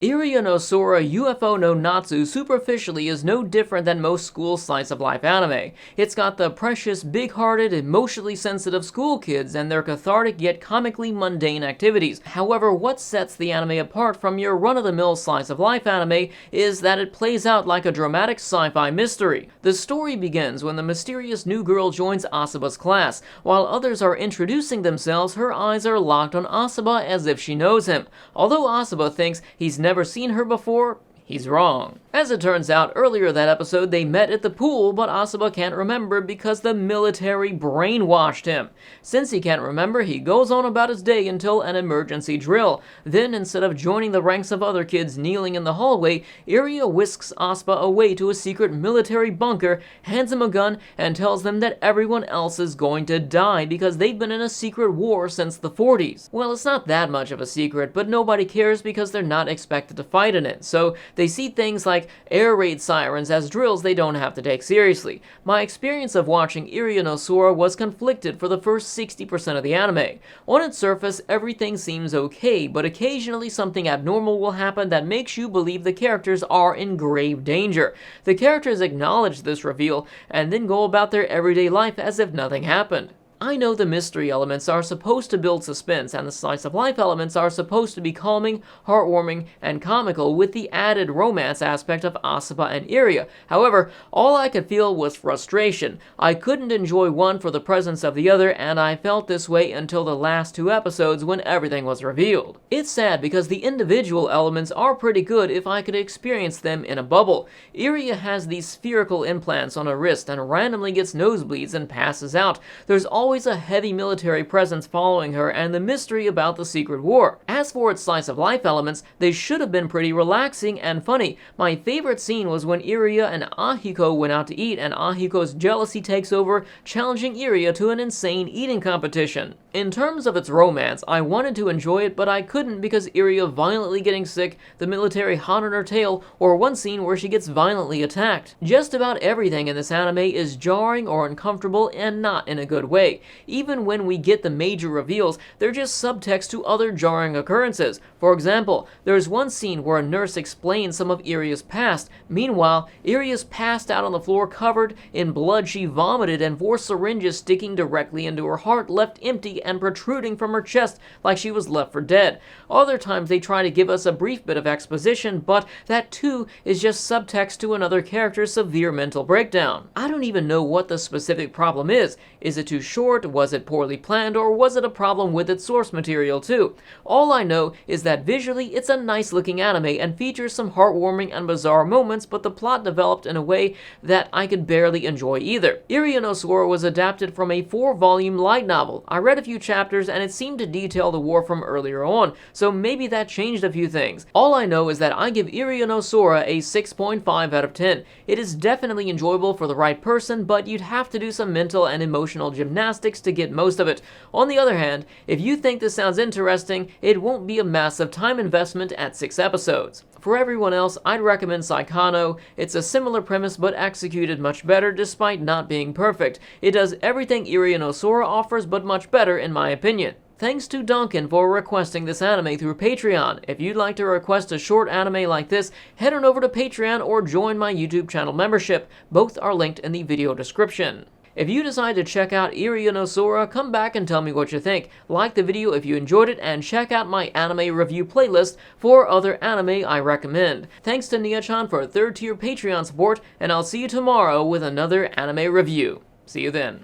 Iriya no Sora UFO no Natsu superficially is no different than most school slice-of-life anime. It's got the precious, big-hearted, emotionally sensitive school kids and their cathartic yet comically mundane activities. However, what sets the anime apart from your run-of-the-mill slice-of-life anime is that it plays out like a dramatic sci-fi mystery. The story begins when the mysterious new girl joins Asaba's class. While others are introducing themselves, her eyes are locked on Asaba as if she knows him. Although Asaba thinks he's never seen her before, he's wrong. As it turns out, earlier that episode they met at the pool, but Asaba can't remember because the military brainwashed him. Since he can't remember, he goes on about his day until an emergency drill. Then, instead of joining the ranks of other kids kneeling in the hallway, Iriya whisks Asaba away to a secret military bunker, hands him a gun, and tells them that everyone else is going to die because they've been in a secret war since the 40s. Well, it's not that much of a secret, but nobody cares because they're not expected to fight in it, so they see things like air raid sirens as drills they don't have to take seriously. My experience of watching Iriya no Sora was conflicted for the first 60% of the anime. On its surface, everything seems okay, but occasionally something abnormal will happen that makes you believe the characters are in grave danger. The characters acknowledge this reveal and then go about their everyday life as if nothing happened. I know the mystery elements are supposed to build suspense, and the slice-of-life elements are supposed to be calming, heartwarming, and comical with the added romance aspect of Asaba and Iriya. However, all I could feel was frustration. I couldn't enjoy one for the presence of the other, and I felt this way until the last two episodes when everything was revealed. It's sad because the individual elements are pretty good if I could experience them in a bubble. Iriya has these spherical implants on her wrist and randomly gets nosebleeds and passes out. There's always a heavy military presence following her and the mystery about the secret war. As for its slice-of-life elements, they should have been pretty relaxing and funny. My favorite scene was when Iriya and Ahiko went out to eat and Ahiko's jealousy takes over, challenging Iriya to an insane eating competition. In terms of its romance, I wanted to enjoy it, but I couldn't because Iriya violently getting sick, the military hot on her tail, or one scene where she gets violently attacked. Just about everything in this anime is jarring or uncomfortable and not in a good way. Even when we get the major reveals, they're just subtext to other jarring occurrences. For example, there's one scene where a nurse explains some of Iria'S past. Meanwhile, Iria'S passed out on the floor covered in blood she vomited and 4 syringes sticking directly into her heart left empty and protruding from her chest like she was left for dead. Other times they try to give us a brief bit of exposition, but that too is just subtext to another character's severe mental breakdown. I don't even know what the specific problem is. Is it too short? Was it poorly planned, or was it a problem with its source material too? All I know is that visually it's a nice looking anime and features some heartwarming and bizarre moments, but the plot developed in a way that I could barely enjoy either. Iriya no Sora was adapted from a 4-volume light novel. I read a few chapters and it seemed to detail the war from earlier on, so maybe that changed a few things. All I know is that I give Iriya no Sora a 6.5 out of 10. It is definitely enjoyable for the right person, but you'd have to do some mental and emotional gymnastics to get most of it. On the other hand, if you think this sounds interesting, it won't be a massive time investment at 6 episodes. For everyone else, I'd recommend Saikano. It's a similar premise but executed much better despite not being perfect. It does everything Iriya no Sora offers but much better in my opinion. Thanks to Duncan for requesting this anime through Patreon. If you'd like to request a short anime like this, head on over to Patreon or join my YouTube channel membership. Both are linked in the video description. If you decide to check out Iriya no Sora, come back and tell me what you think. Like the video if you enjoyed it, and check out my anime review playlist for other anime I recommend. Thanks to Nia-chan for 3rd tier Patreon support, and I'll see you tomorrow with another anime review. See you then.